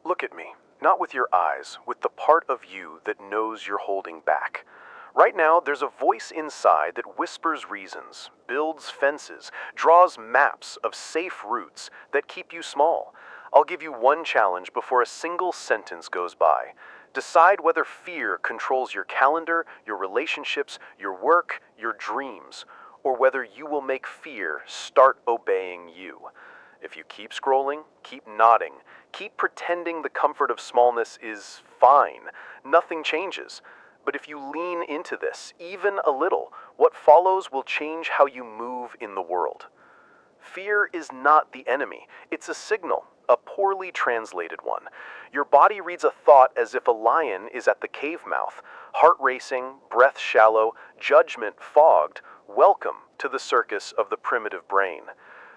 Look at me, not with your eyes, with the part of you that knows you're holding back. Right now, there's a voice inside that whispers reasons, builds fences, draws maps of safe routes that keep you small. I'll give you one challenge before a single sentence goes by. Decide whether fear controls your calendar, your relationships, your work, your dreams, or whether you will make fear start obeying you. If you keep scrolling, keep nodding, keep pretending the comfort of smallness is fine, nothing changes. But if you lean into this, even a little, what follows will change how you move in the world. Fear is not the enemy, it's a signal, a poorly translated one. Your body reads a thought as if a lion is at the cave mouth, heart racing, breath shallow, judgment fogged. Welcome to the circus of the primitive brain.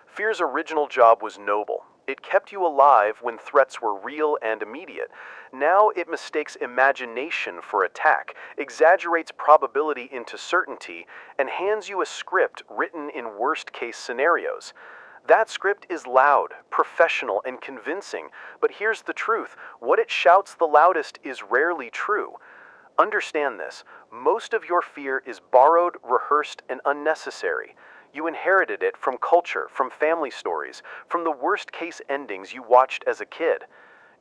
Fear's original job was noble. It kept you alive when threats were real and immediate. Now it mistakes imagination for attack, exaggerates probability into certainty, and hands you a script written in worst-case scenarios. That script is loud, professional, and convincing, but here's the truth. What it shouts the loudest is rarely true. Understand this. Most of your fear is borrowed, rehearsed, and unnecessary. You inherited it from culture, from family stories, from the worst-case endings you watched as a kid.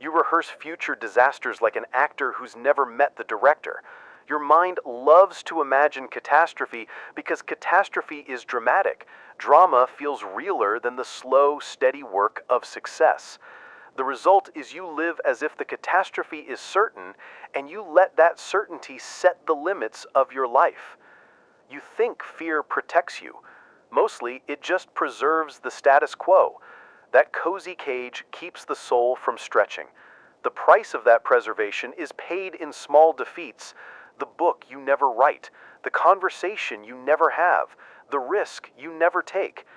You rehearse future disasters like an actor who's never met the director. Your mind loves to imagine catastrophe because catastrophe is dramatic. Drama feels realer than the slow, steady work of success. The result is you live as if the catastrophe is certain, and you let that certainty set the limits of your life. You think fear protects you. Mostly, it just preserves the status quo. That cozy cage keeps the soul from stretching. The price of that preservation is paid in small defeats. The book you never write, the conversation you never have, the risk you never take.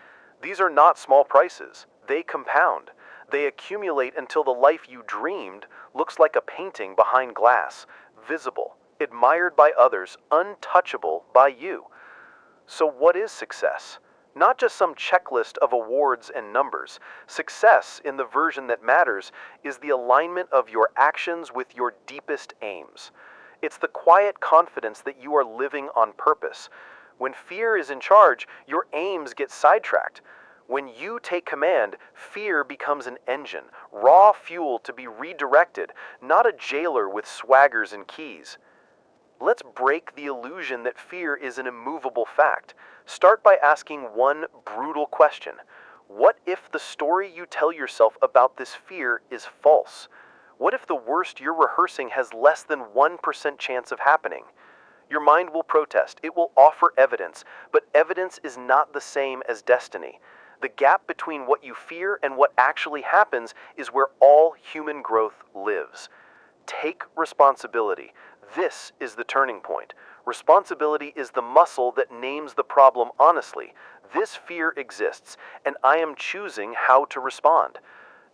These are not small prices. They compound. They accumulate until the life you dreamed looks like a painting behind glass, visible, admired by others, untouchable by you. So what is success? Not just some checklist of awards and numbers. Success, in the version that matters, is the alignment of your actions with your deepest aims. It's the quiet confidence that you are living on purpose. When fear is in charge, your aims get sidetracked. When you take command, fear becomes an engine, raw fuel to be redirected, not a jailer with swaggers and keys. Let's break the illusion that fear is an immovable fact. Start by asking one brutal question. What if the story you tell yourself about this fear is false? What if the worst you're rehearsing has less than 1% chance of happening? Your mind will protest. It will offer evidence, but evidence is not the same as destiny. The gap between what you fear and what actually happens is where all human growth lives. Take responsibility. This is the turning point. Responsibility is the muscle that names the problem honestly. This fear exists, and I am choosing how to respond.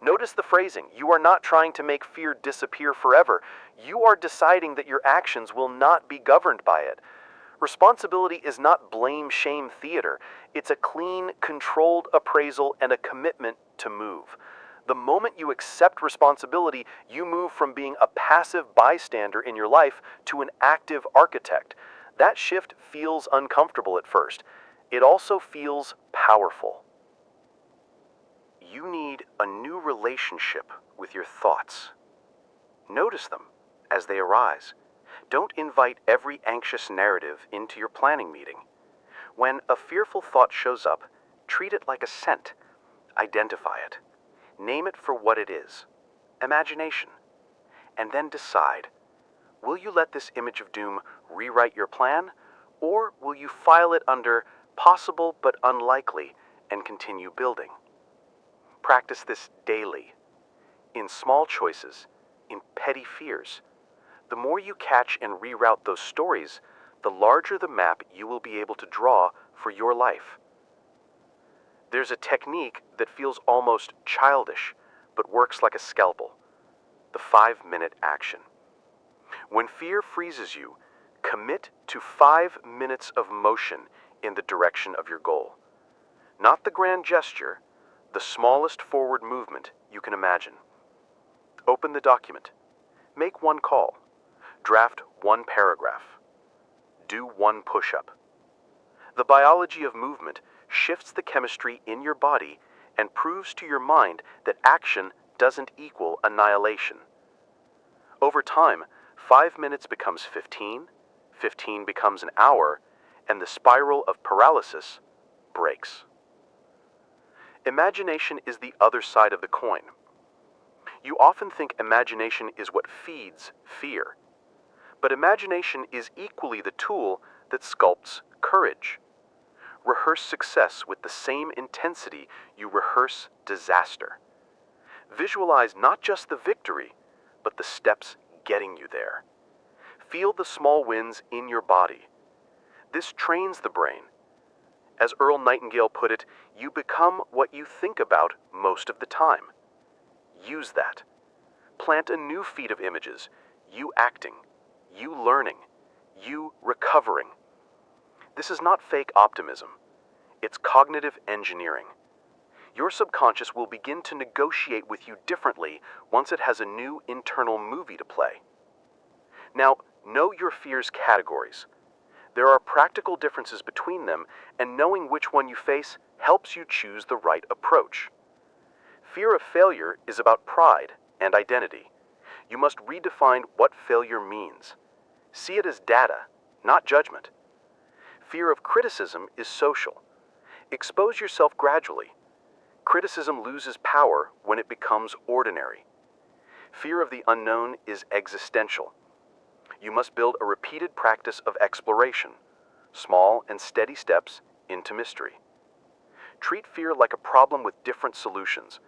Notice the phrasing. You are not trying to make fear disappear forever. You are deciding that your actions will not be governed by it. Responsibility is not blame-shame theater. It's a clean, controlled appraisal and a commitment to move. The moment you accept responsibility, you move from being a passive bystander in your life to an active architect. That shift feels uncomfortable at first. It also feels powerful. You need a new relationship with your thoughts. Notice them as they arise. Don't invite every anxious narrative into your planning meeting. When a fearful thought shows up, treat it like a scent. Identify it. Name it for what it is, imagination. And then decide, will you let this image of doom rewrite your plan, or will you file it under possible but unlikely and continue building? Practice this daily, in small choices, in petty fears. The more you catch and reroute those stories, the larger the map you will be able to draw for your life. There's a technique that feels almost childish, but works like a scalpel. The 5-minute action. When fear freezes you, commit to 5 minutes of motion in the direction of your goal. Not the grand gesture, the smallest forward movement you can imagine. Open the document. Make one call. Draft one paragraph. Do one push-up. The biology of movement shifts the chemistry in your body and proves to your mind that action doesn't equal annihilation. Over time, 5 minutes becomes 15, 15 becomes an hour, and the spiral of paralysis breaks. Imagination is the other side of the coin. You often think imagination is what feeds fear, but imagination is equally the tool that sculpts courage. Rehearse success with the same intensity you rehearse disaster. Visualize not just the victory, but the steps getting you there. Feel the small wins in your body. This trains the brain. As Earl Nightingale put it, you become what you think about most of the time. Use that. Plant a new feed of images, you acting, you learning, you recovering. This is not fake optimism. It's cognitive engineering. Your subconscious will begin to negotiate with you differently once it has a new internal movie to play. Now, know your fear's categories. There are practical differences between them, and knowing which one you face helps you choose the right approach. Fear of failure is about pride and identity. You must redefine what failure means. See it as data, not judgment. Fear of criticism is social. Expose yourself gradually. Criticism loses power when it becomes ordinary. Fear of the unknown is existential. You must build a repeated practice of exploration, small and steady steps into mystery. Treat fear like a problem with different solutions,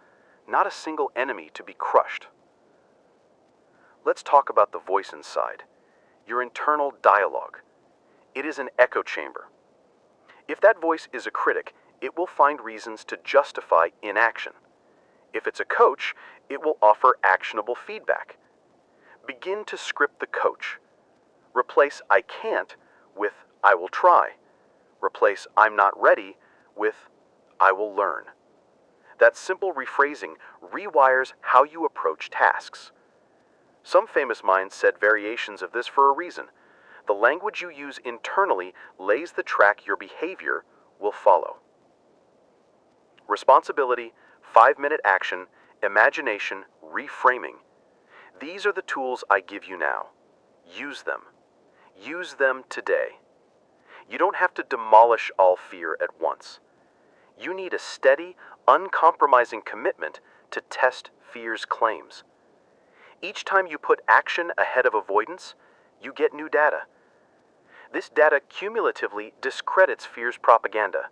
not a single enemy to be crushed. Let's talk about the voice inside, your internal dialogue. It is an echo chamber. If that voice is a critic, it will find reasons to justify inaction. If it's a coach, it will offer actionable feedback. Begin to script the coach. Replace "I can't" with "I will try." Replace "I'm not ready" with "I will learn." That simple rephrasing rewires how you approach tasks. Some famous minds said variations of this for a reason. The language you use internally lays the track your behavior will follow. Responsibility, 5-minute action, imagination, reframing. These are the tools I give you now. Use them. Use them today. You don't have to demolish all fear at once. You need a steady, uncompromising commitment to test fear's claims. Each time you put action ahead of avoidance, you get new data. This data cumulatively discredits fear's propaganda.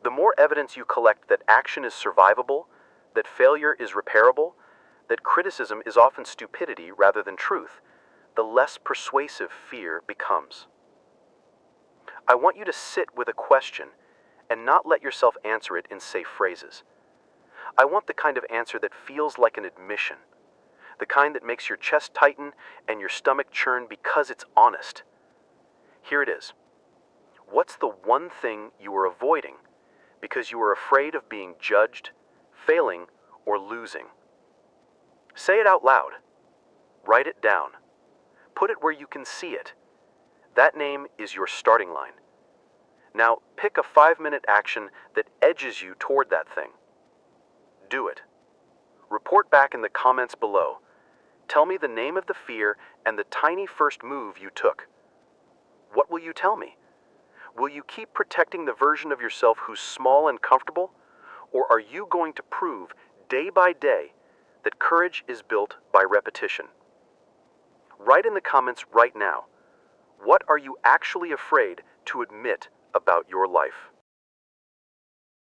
The more evidence you collect that action is survivable, that failure is repairable, that criticism is often stupidity rather than truth, the less persuasive fear becomes. I want you to sit with a question and not let yourself answer it in safe phrases. I want the kind of answer that feels like an admission, the kind that makes your chest tighten and your stomach churn because it's honest. Here it is. What's the one thing you are avoiding because you are afraid of being judged, failing, or losing? Say it out loud. Write it down. Put it where you can see it. That name is your starting line. Now pick a 5-minute action that edges you toward that thing. Do it. Report back in the comments below. Tell me the name of the fear and the tiny first move you took. What will you tell me? Will you keep protecting the version of yourself who's small and comfortable? Or are you going to prove, day by day, that courage is built by repetition? Write in the comments right now. What are you actually afraid to admit about your life?